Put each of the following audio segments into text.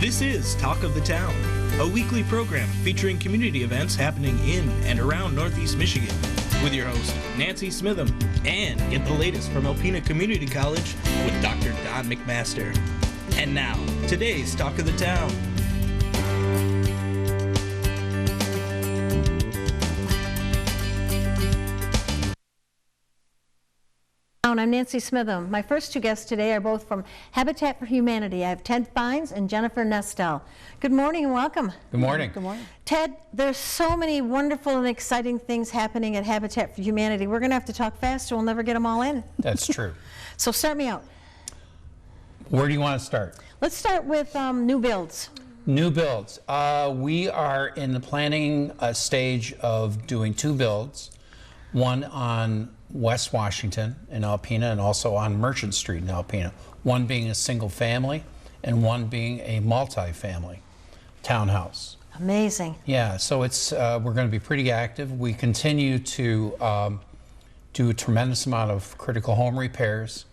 This is Talk of the Town, a weekly program featuring community events happening in and around Northeast Michigan, with your host, Nancy Smitham, and get the latest from Alpena Community College with Dr. Don McMaster. And now, today's Talk of the Town. I'm Nancy Smitham. My first two guests today are both from Habitat for Humanity. I have Ted Fines and Jennifer Nestel. Good morning and welcome. Good morning. Good morning. Ted, there's so many wonderful and exciting things happening at Habitat for Humanity. We're going to have to talk fast or we'll never get them all in. That's true. So start me out. Where do you want to start? Let's start with new builds. New builds. We are in the planning stage of doing two builds, one on West Washington in Alpena and also on Merchant Street in Alpena, one being a single family and one being a multi-family townhouse. Amazing. Yeah, so it's we're going to be pretty active. We continue to do a tremendous amount of critical home repairs.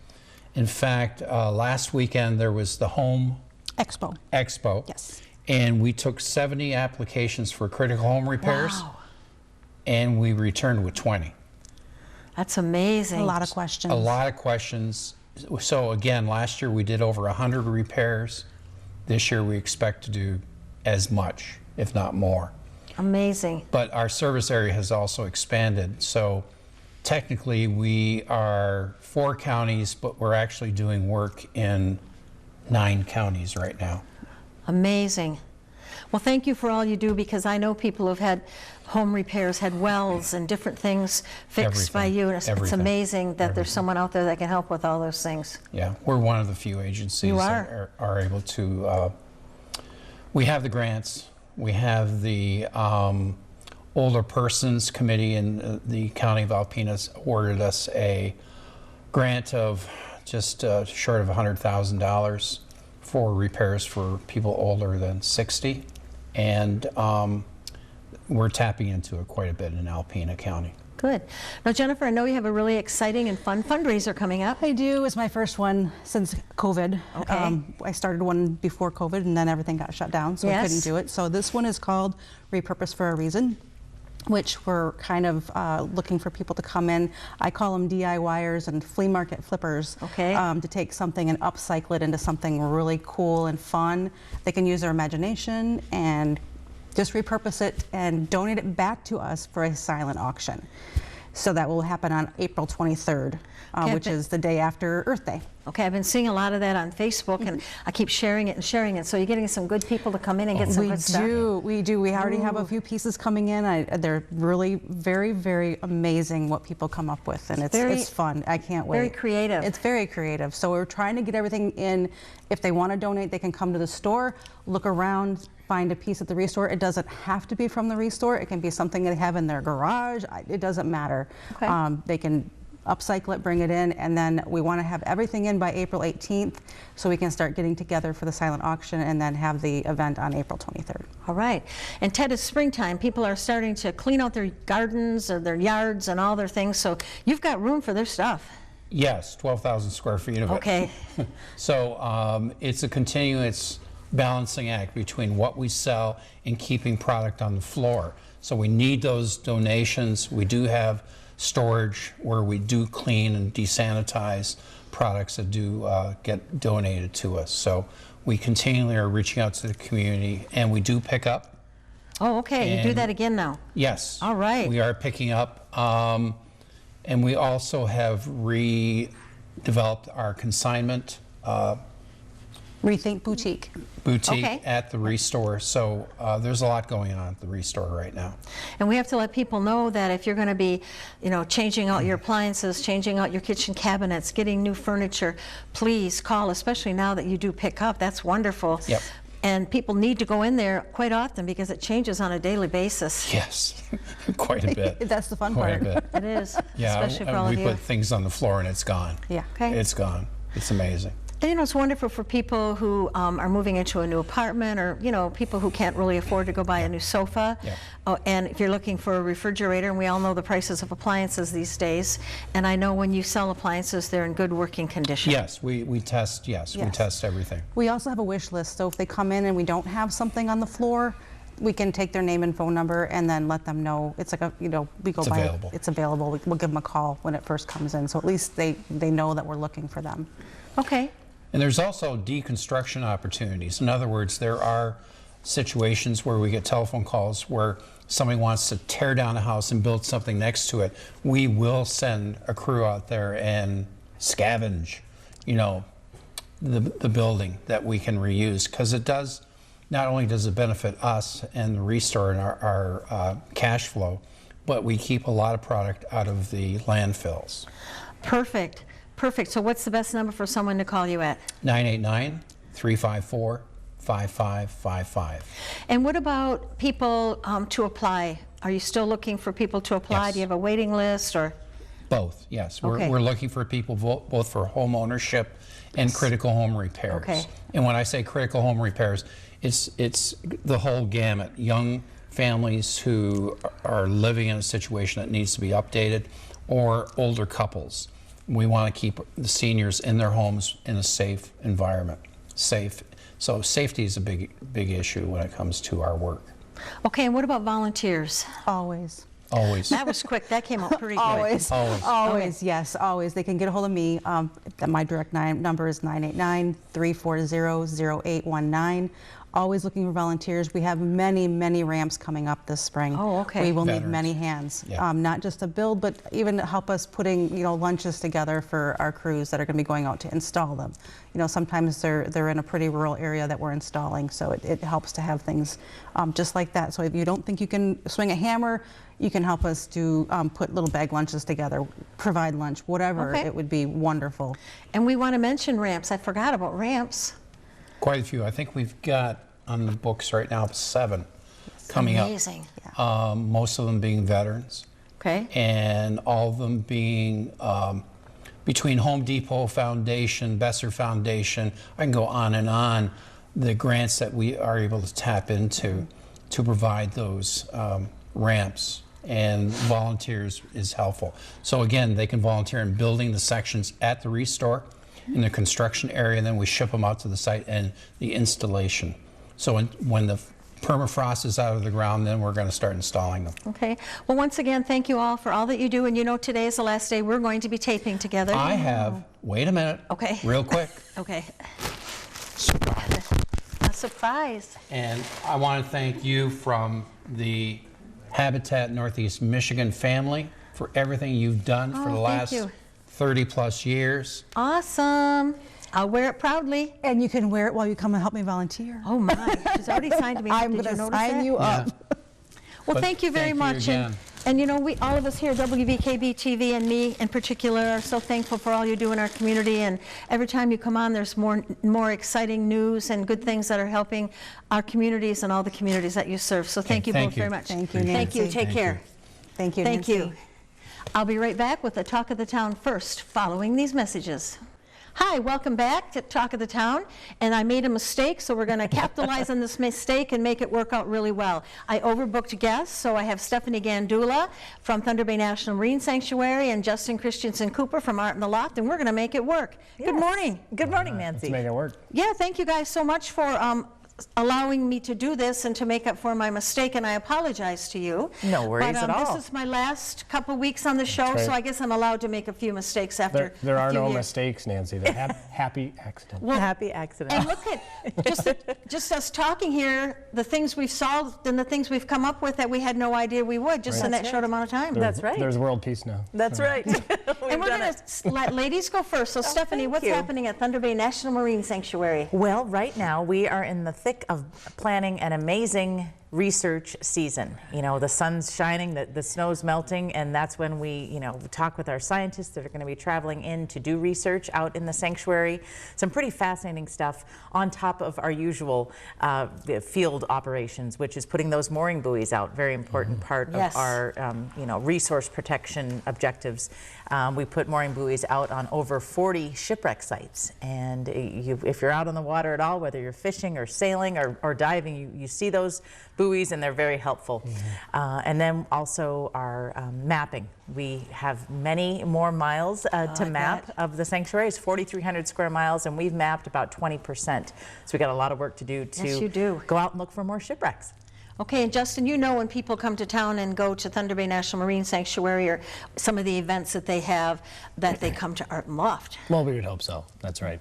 In fact, last weekend there was the Home Expo. Yes. And we took 70 applications for critical home repairs. Wow. And we returned with 20. That's amazing. A lot of questions. A lot of questions. So again, last year we did over 100 repairs. This year we expect to do as much, if not more. Amazing. But our service area has also expanded. So technically we are 4 counties, but we're actually doing work in 9 counties right now. Amazing. Well, thank you for all you do, because I know people who've had home repairs, had wells and different things fixed by you. And it's amazing that there's someone out there that can help with all those things. Yeah, we're one of the few agencies that are able to, we have the grants, we have the Older Persons Committee in the County of Alpena awarded us a grant of just short of $100,000 for repairs for people older than 60. And we're tapping into it quite a bit in Alpena County. Good. Now, Jennifer, I know you have a really exciting and fun fundraiser coming up. I do. It's my first one since COVID. Okay. I started one before COVID and then everything got shut down, so I couldn't do it. So this one is called Repurpose for a Reason, which we're kind of looking for people to come in. I call them DIYers and flea market flippers. Okay. To take something and upcycle it into something really cool and fun. They can use their imagination and just repurpose it and donate it back to us for a silent auction. So that will happen on April 23rd, which is the day after Earth Day. Okay, I've been seeing a lot of that on Facebook, and I keep sharing it and sharing it. So you're getting some good people to come in and get some good stuff. We do. We already have a few pieces coming in. They're really very, very amazing what people come up with, and it's fun. I can't wait. Very creative. It's very creative. So we're trying to get everything in. If they want to donate, they can come to the store, look around, find a piece at the restore. It doesn't have to be from the restore. It can be something they have in their garage. It doesn't matter. Okay. They can upcycle it, bring it in, and then we want to have everything in by April 18th so we can start getting together for the silent auction and then have the event on April 23rd. All right. And Ted, it's springtime. People are starting to clean out their gardens or their yards and all their things, so you've got room for their stuff. Yes, 12,000 square feet of it. Okay. So it's a continuous balancing act between what we sell and keeping product on the floor. So we need those donations. We do have storage where we do clean and desanitize products that do get donated to us. So we continually are reaching out to the community, and we do pick up. Oh, okay. You do that again now? Yes. All right. We are picking up. And we also have redeveloped our consignment Rethink Boutique at the Restore. So there's a lot going on at the Restore right now. And we have to let people know that if you're going to be, changing out your appliances, changing out your kitchen cabinets, getting new furniture, please call, especially now that you do pick up. That's wonderful. Yep. And people need to go in there quite often because it changes on a daily basis. Yes, quite a bit. That's the fun quite part. A bit. It is, Yeah, especially for all of we you. put things on the floor and it's gone. Yeah. Okay. It's gone. It's amazing. And you know, it's wonderful for people who are moving into a new apartment, or you know, people who can't really afford to go buy a new sofa. Yeah. Oh, and if you're looking for a refrigerator, and we all know the prices of appliances these days, and I know when you sell appliances, they're in good working condition. Yes, we test. Yes, we test everything. We also have a wish list, so if they come in and we don't have something on the floor, we can take their name and phone number and then let them know. It's like we go it's by available. It's available. We'll give them a call when it first comes in, so at least they know that we're looking for them. Okay. And there's also deconstruction opportunities. In other words, there are situations where we get telephone calls where somebody wants to tear down a house and build something next to it. We will send a crew out there and scavenge, you know, the building that we can reuse, because it does, not only does it benefit us and the restore and our cash flow, but we keep a lot of product out of the landfills. Perfect. Perfect. So what's the best number for someone to call you at? 989-354-5555. And what about people to apply? Are you still looking for people to apply? Yes. Do you have a waiting list, or? Both, yes. Okay. We're looking for people both for home ownership and critical home repairs. Okay. And when I say critical home repairs, it's the whole gamut. Young families who are living in a situation that needs to be updated, or older couples. We want to keep the seniors in their homes in a safe environment. So safety is a big issue when it comes to our work. Okay, and what about volunteers? Always. Always. That was quick. That came out pretty good. Always. Always. Always, Okay. yes, always. They can get a hold of me. My direct number is 989-340-0819. Always looking for volunteers. We have many, many ramps coming up this spring. Oh, okay. We will need Veterans. many hands, Yeah. not just to build, but even help us putting, you know, lunches together for our crews that are going to be going out to install them. You know, sometimes they're in a pretty rural area that we're installing, so it helps to have things just like that. So if you don't think you can swing a hammer, you can help us to put little bag lunches together, provide lunch, whatever. Okay. It would be wonderful. And we want to mention ramps. I forgot about ramps. Quite a few. I think we've got on the books right now 7 coming up. Amazing. Most of them being veterans. Okay. And all of them being between Home Depot Foundation, Besser Foundation, I can go on and on, the grants that we are able to tap into to provide those ramps, and volunteers is helpful. So again, they can volunteer in building the sections at the restore in the construction area, and then we ship them out to the site and the installation. So when the permafrost is out of the ground, then we're going to start installing them. Okay. Well, once again, thank you all for all that you do. And you know, today is the last day we're going to be taping together. I have, wait a minute. Okay. Real quick. Okay. Surprise. A surprise. And I want to thank you from the Habitat Northeast Michigan family for everything you've done for the thank last you. 30 plus years. Awesome. I'll wear it proudly. And you can wear it while you come and help me volunteer. Oh my, she's already signed me up. I'm Did going you to notice sign that? you up. Well, But thank you very thank you much. again. And you know, all of us here, WVKB TV and me in particular, are so thankful for all you do in our community. And every time you come on, there's more exciting news and good things that are helping our communities and all the communities that you serve. So thank you both very much. Thank you, Thank you. Nancy. Take Thank care. you. Thank you, Thank Nancy. you. I'll be right back with the Talk of the Town first, following these messages. Hi, welcome back to Talk of the Town. And I made a mistake, so we're going to capitalize on this mistake and make it work out really well. I overbooked guests, so I have Stephanie Gandula from Thunder Bay National Marine Sanctuary and Justin Christensen Cooper from Art in the Loft, and we're going to make it work. Yes. Good morning. Good morning, Nancy. Let's make it work. Yeah, thank you guys so much for allowing me to do this and to make up for my mistake, and I apologize to you. No worries but, at all. This is my last couple weeks on the show, That's right. so I guess I'm allowed to make a few mistakes after There a are few no years. mistakes, Nancy. They're happy accidents. Well, Happy accident. and look at just us talking here, the things we've solved and the things we've come up with that we had no idea we would just in Right. that short amount of time. That's right. There's world peace now. That's right. And we're done going to let ladies go first. So Stephanie, thank what's you. happening at Thunder Bay National Marine Sanctuary? Well, right now we are in the thick of planning an amazing research season. You know, the sun's shining, the snow's melting, and that's when we, you know, talk with our scientists that are going to be traveling in to do research out in the sanctuary. Some pretty fascinating stuff on top of our usual field operations, which is putting those mooring buoys out. Very important part of our, you know, resource protection objectives. We put mooring buoys out on over 40 shipwreck sites, and if you're out on the water at all, whether you're fishing or sailing or diving, you see those buoys, and they're very helpful. And then also our mapping. We have many more miles to map of the sanctuary. It's 4,300 square miles, and we've mapped about 20%. So we got a lot of work to do to go out and look for more shipwrecks. Okay, and Justin, you know when people come to town and go to Thunder Bay National Marine Sanctuary or some of the events that they have, that they come to Art and Loft. Well, we would hope so. That's right.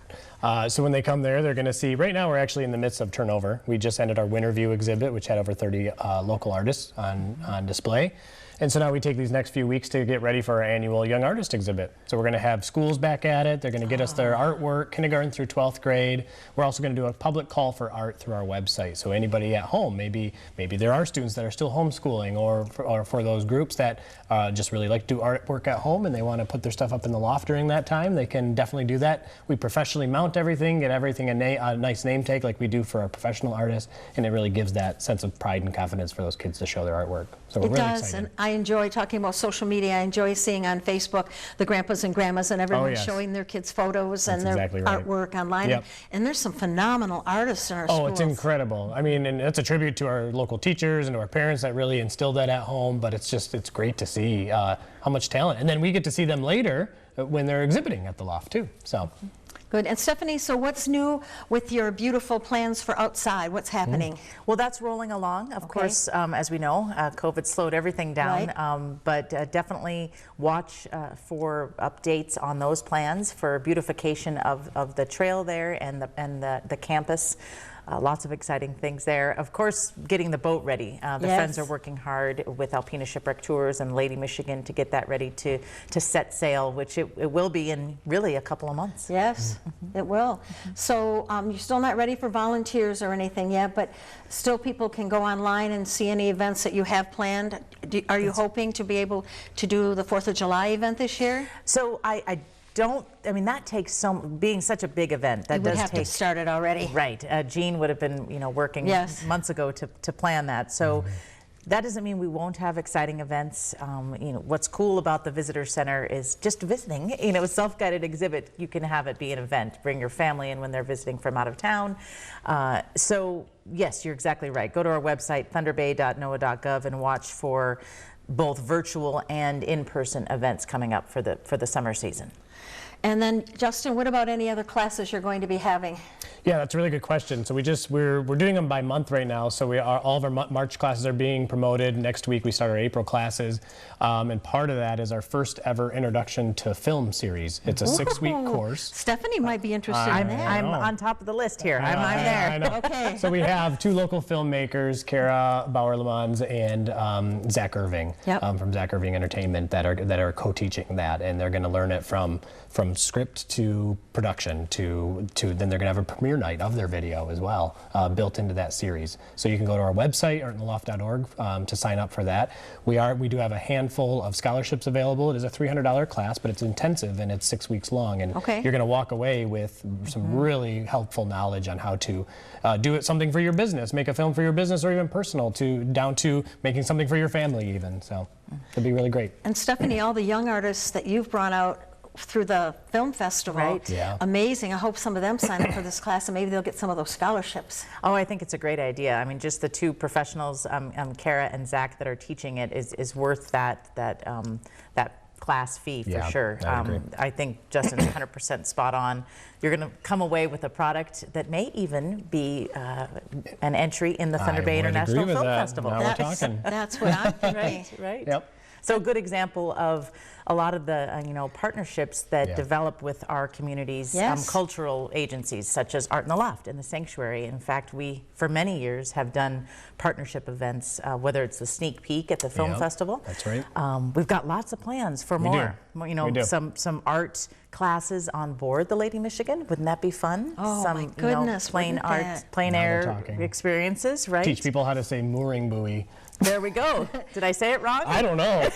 So when they come there, they're going to see, right now we're actually in the midst of turnover. We just ended our Winter View exhibit, which had over 30 local artists on display. And so now we take these next few weeks to get ready for our annual Young Artist exhibit. So we're going to have schools back at it. They're going to get us their artwork, kindergarten through 12th grade. We're also going to do a public call for art through our website. So anybody at home, maybe there are students that are still homeschooling, or for those groups that just really like to do artwork at home and they want to put their stuff up in the loft during that time, they can definitely do that. We professionally mount everything, get everything a nice name tag like we do for our professional artists, and it really gives that sense of pride and confidence for those kids to show their artwork. So we're really excited. And I enjoy talking about social media. I enjoy seeing on Facebook the grandpas and grandmas and everyone showing their kids' photos and their artwork online. And there's some phenomenal artists in our schools. Oh, it's incredible. I mean, and it's a tribute to our local teachers and to our parents that really instilled that at home, but it's great to see how much talent. And then we get to see them later when they're exhibiting at the loft too. So. Good. And Stephanie, so what's new with your beautiful plans for outside? What's happening? Well, that's rolling along. Of course, as we know, COVID slowed everything down, but definitely watch for updates on those plans for beautification of the trail there and the campus. Lots of exciting things there. Of course, getting the boat ready. The friends are working hard with Alpena Shipwreck Tours and Lady Michigan to get that ready to set sail, which it will be in really a couple of months. Yes, it will. So you're still not ready for volunteers or anything yet, but still people can go online and see any events that you have planned. Are you hoping to be able to do the 4th of July event this year? So I mean, that takes being such a big event. That does have to start it already. Right. Jean would have been, working months ago to plan that. So that doesn't mean we won't have exciting events. What's cool about the visitor center is just visiting. A self-guided exhibit, you can have it be an event. Bring your family in when they're visiting from out of town. So yes, you're exactly right. Go to our website, thunderbay.noaa.gov, and watch for both virtual and in-person events coming up for the summer season. And then, Justin, what about any other classes you're going to be having? Yeah, that's a really good question. So we're doing them by month right now. So all of our March classes are being promoted. Next week we start our April classes, and part of that is our first ever introduction to film series. It's a 6-week course. Stephanie might be interested in that. I'm on top of the list here. I'm there. I know. Okay. So we have 2 local filmmakers, Kara Bauer-Lemons and Zach Irving from Zach Irving Entertainment that are co-teaching that, and they're going to learn it from script to production to then they're going to have a premiere night of their video as well built into that series. So you can go to our website, artandtheloft.org, to sign up for that. We do have a handful of scholarships available. It is a $300 class, but it's intensive and it's 6 weeks long, and you're going to walk away with some really helpful knowledge on how to do something for your business, make a film for your business, or even personal, down to making something for your family even. So it'll be really great. And Stephanie, all the young artists that you've brought out through the film festival, amazing. I hope some of them sign up for this class and maybe they'll get some of those scholarships. Oh, I think it's a great idea. I mean, just the 2 professionals, Kara and Zach, that are teaching it is worth that class fee for sure. I think Justin's 100% spot on. You're going to come away with a product that may even be an entry in the Thunder Bay International Film Festival. Now we're talking. That's what I'm thinking. Right. Yep. So a good example of a lot of the partnerships that develop with our communities, cultural agencies such as Art in the Loft and the Sanctuary. In fact, we for many years have done partnership events, whether it's the sneak peek at the film festival. That's right. We've got lots of plans for more. We do. Some art classes on board the Lady Michigan. Wouldn't that be fun? Oh, Some, my goodness, plain wouldn't art, that? plain Now air we're talking. experiences, right? Teach people how to say mooring buoy. There we go. Did I say it wrong? I don't know.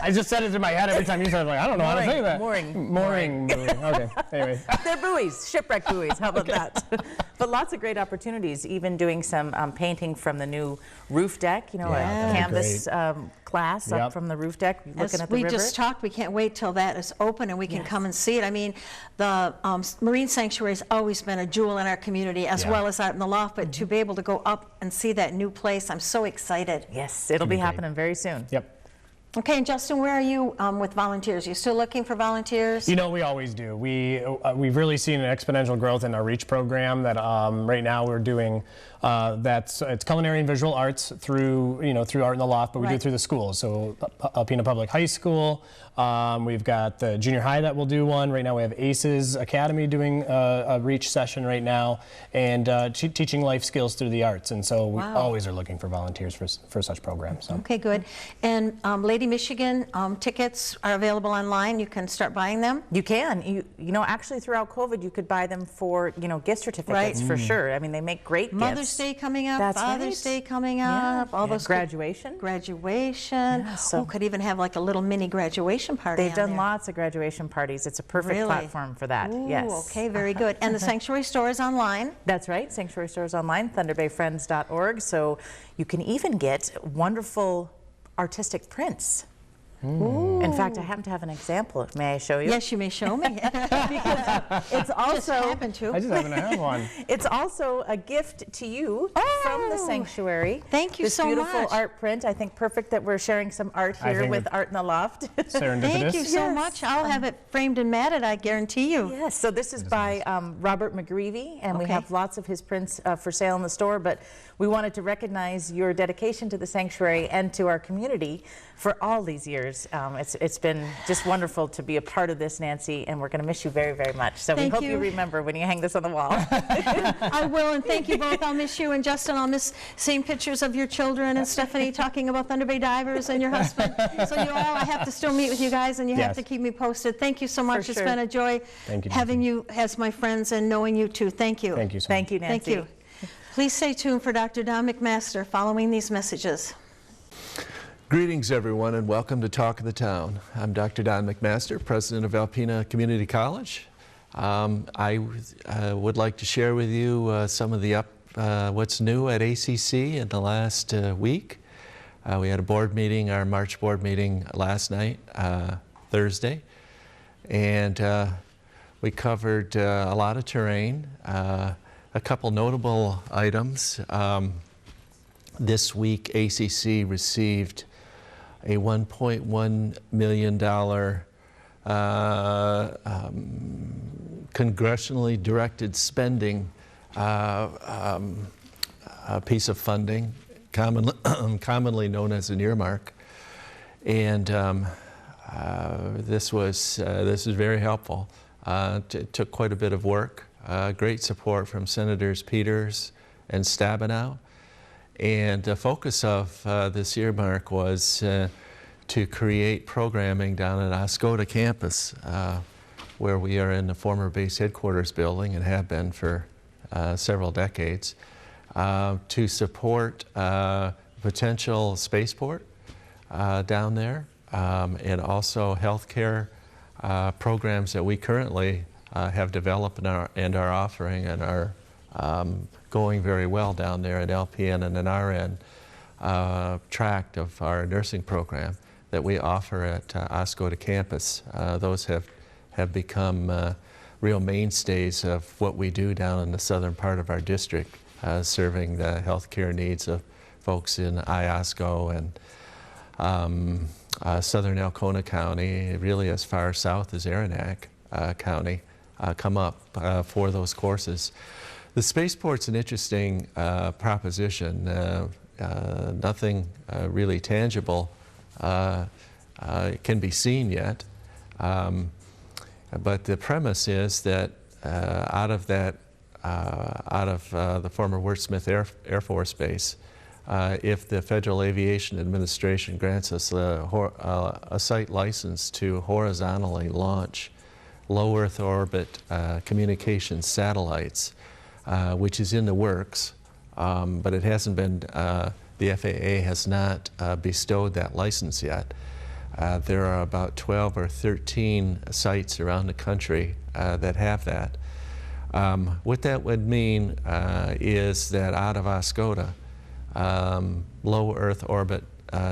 I just said it in my head every time you said it. Like, I don't know how to say that. Mooring buoy. Okay. Anyway. They're buoys, shipwreck buoys. How about that? But lots of great opportunities, even doing some painting from the new roof deck, a canvas class up from the roof deck, looking As at the we river. just talked, we can't wait till that is open and we can come and see it. I mean, the Marine Sanctuary has always been a jewel in our community, as well as out in the loft, but to be able to go up and see that new place, I'm so excited. Yes, it'll be happening very soon. Yep. Okay, and Justin, where are you with volunteers? You still looking for volunteers? We always do. We've really seen an exponential growth in our REACH program that right now we're doing. It's culinary and visual arts through through Art in the Loft, but we do it through the schools. So Alpena Public High School. We've got the junior high that will do one. Right now we have ACES Academy doing a REACH session right now, and teaching life skills through the arts. And so we always are looking for volunteers for such programs. So. Okay, good. And Lady Michigan tickets are available online. You can start buying them. You can. Actually throughout COVID, you could buy them for gift certificates for sure. I mean, they make great Mother's gifts. Day coming up. That's Father's right. Day coming up. All those graduation. Graduation. Yeah, so could even have like a little mini graduation party. They've done there. lots of graduation parties. It's a perfect platform for that. Ooh, yes. Okay, very good. And the Sanctuary Store is online. That's right. Sanctuary Store is online, thunderbayfriends.org. So you can even get wonderful artistic prints. Ooh. In fact, I happen to have an example. May I show you? Yes, you may show me. Because it's also just happen to. I just happen to have one. It's also a gift to you from the sanctuary. Thank you this so beautiful much. art print. I think perfect that we're sharing some art here with Art in the Loft. Serendipitous. Thank you so much. I'll have it framed and matted, I guarantee you. Yes, so this is by Robert McGreevy, and we have lots of his prints for sale in the store, but we wanted to recognize your dedication to the sanctuary and to our community for all these years. It's been just wonderful to be a part of this, Nancy, and we're going to miss you very, very much. So we hope you remember when you hang this on the wall. I will, and thank you both. I'll miss you, and Justin, I'll miss seeing pictures of your children, and Stephanie talking about Thunder Bay Divers and your husband. So I have to still meet with you guys, and you have to keep me posted. Thank you so much. It's been a joy having you as my friends and knowing you too. Thank you. Thank you so much. Thank you, Nancy. Thank you. Please stay tuned for Dr. Don McMaster following these messages. Greetings, everyone, and welcome to Talk of the Town. I'm Dr. Don McMaster, president of Alpena Community College. I would like to share with you some of the what's new at ACC in the last week. We had a board meeting, our March board meeting last night, Thursday, and we covered a lot of terrain. A couple notable items. This week, ACC received a $1.1 million congressionally directed spending piece of funding, commonly known as an earmark, and this is very helpful. It took quite a bit of work. Great support from Senators Peters and Stabenow. And the focus of this earmark was to create programming down at Oscoda campus, where we are in the former base headquarters building and have been for several decades, to support potential spaceport down there, and also healthcare programs that we currently have developed and are offering and are going very well down there at LPN and an RN tract of our nursing program that we offer at Oscoda campus. Those have become real mainstays of what we do down in the southern part of our district, serving the healthcare needs of folks in Iosco and southern Alcona County, really as far south as Aranac County, come up for those courses. The spaceport's an interesting proposition. Nothing really tangible can be seen yet, but the premise is that out of the former Wordsmith Air Force Base, if the Federal Aviation Administration grants us a site license to horizontally launch low Earth orbit communication satellites, which is in the works, but it hasn't been, the FAA has not bestowed that license yet. There are about 12 or 13 sites around the country that have that. What that would mean is that out of Oscoda, low Earth orbit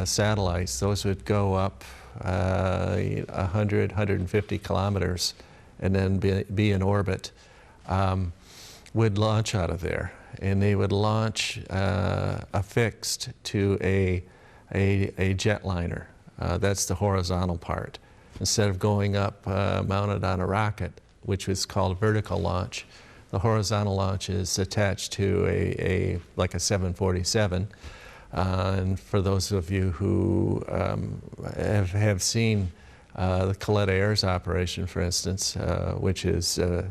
satellites, those would go up 100, 150 kilometers and then be in orbit, would launch out of there. And they would launch affixed to a jetliner. That's the horizontal part. Instead of going up mounted on a rocket, which is called vertical launch, the horizontal launch is attached to like a 747. And for those of you who have seen the Coletta Air's operation, for instance, which is a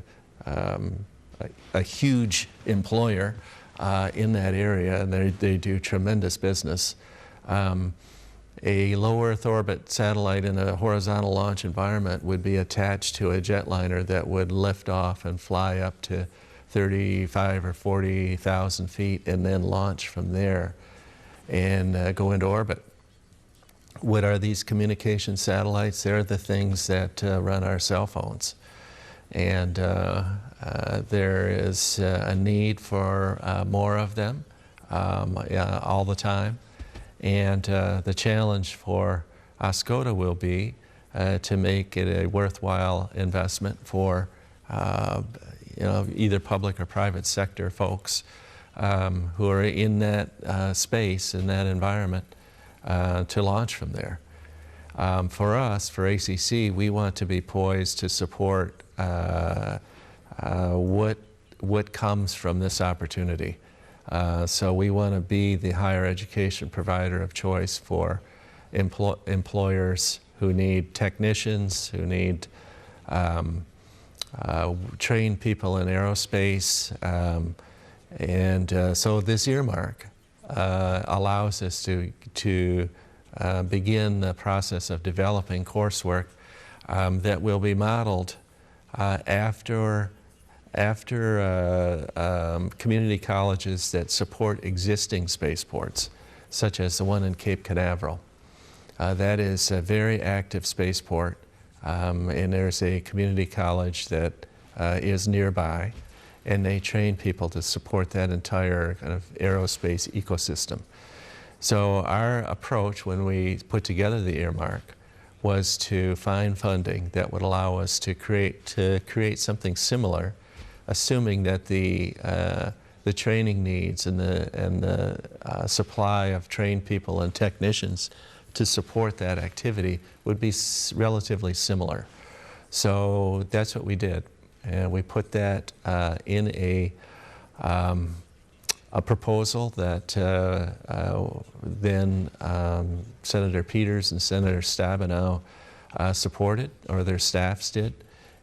huge employer in that area, and they do tremendous business. A low Earth orbit satellite in a horizontal launch environment would be attached to a jetliner that would lift off and fly up to 35 or 40,000 feet and then launch from there and go into orbit. What are these communication satellites? They're the things that run our cell phones. And there is a need for more of them all the time. And the challenge for Oscoda will be to make it a worthwhile investment for either public or private sector folks who are in that space, in that environment, to launch from there. For us, for ACC, we want to be poised to support what comes from this opportunity. So we want to be the higher education provider of choice for employers who need technicians, who need trained people in aerospace. So this earmark allows us to begin the process of developing coursework that will be modeled after community colleges that support existing spaceports, such as the one in Cape Canaveral. That is a very active spaceport, and there's a community college that is nearby, and they train people to support that entire kind of aerospace ecosystem. So our approach when we put together the earmark was to find funding that would allow us to create something similar, assuming that the training needs and the supply of trained people and technicians to support that activity would be relatively similar. So that's what we did, and we put that in a proposal that then Senator Peters and Senator Stabenow supported, or their staffs did.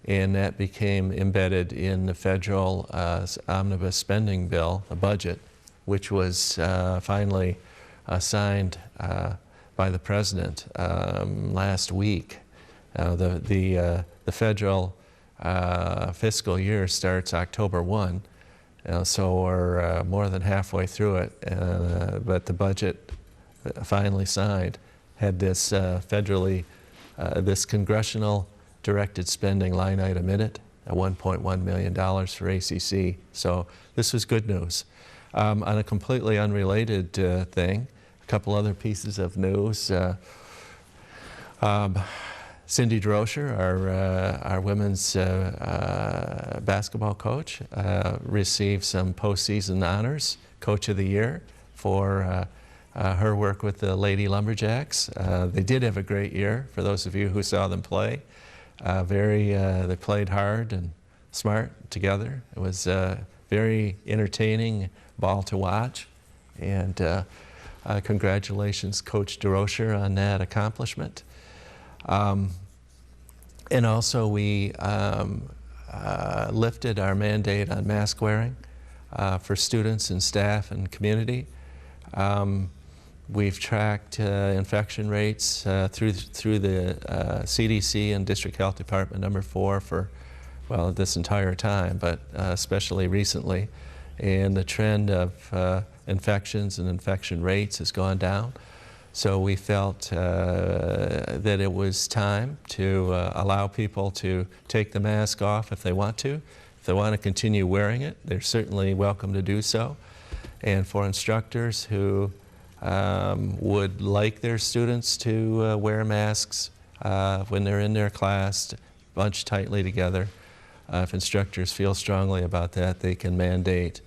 And that became embedded in the federal omnibus spending bill, the budget, which was finally signed by the president last week. The federal fiscal year starts October 1, so we're more than halfway through it, but the budget finally signed had this this congressional directed spending line item in it, $1.1 million for ACC. So this was good news. On a completely unrelated thing, a couple other pieces of news. Cindy Droscher, our women's basketball coach, received some postseason honors, Coach of the Year, for her work with the Lady Lumberjacks. They did have a great year, for those of you who saw them play. They played hard and smart together. It was very entertaining ball to watch, and congratulations, Coach DeRocher, on that accomplishment. And also we lifted our mandate on mask wearing for students and staff and community. We've tracked infection rates through the CDC and District Health Department number 4 for, well, this entire time, but especially recently. And the trend of infections and infection rates has gone down. So we felt that it was time to allow people to take the mask off if they want to. If they want to continue wearing it, they're certainly welcome to do so. And for instructors who would like their students to wear masks when they're in their class, bunched tightly together, if instructors feel strongly about that, they can mandate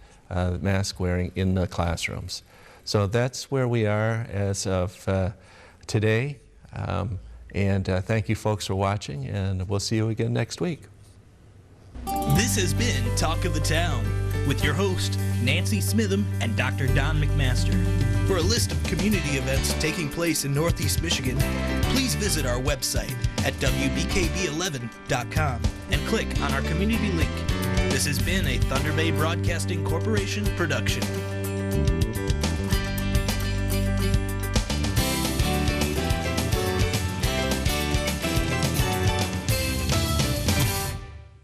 mask wearing in the classrooms. So that's where we are as of today. And thank you folks for watching, and we'll see you again next week. This has been Talk of the Town with your host, Nancy Smitham and Dr. Don McMaster. For a list of community events taking place in Northeast Michigan, please visit our website at wbkb11.com and click on our community link. This has been a Thunder Bay Broadcasting Corporation production.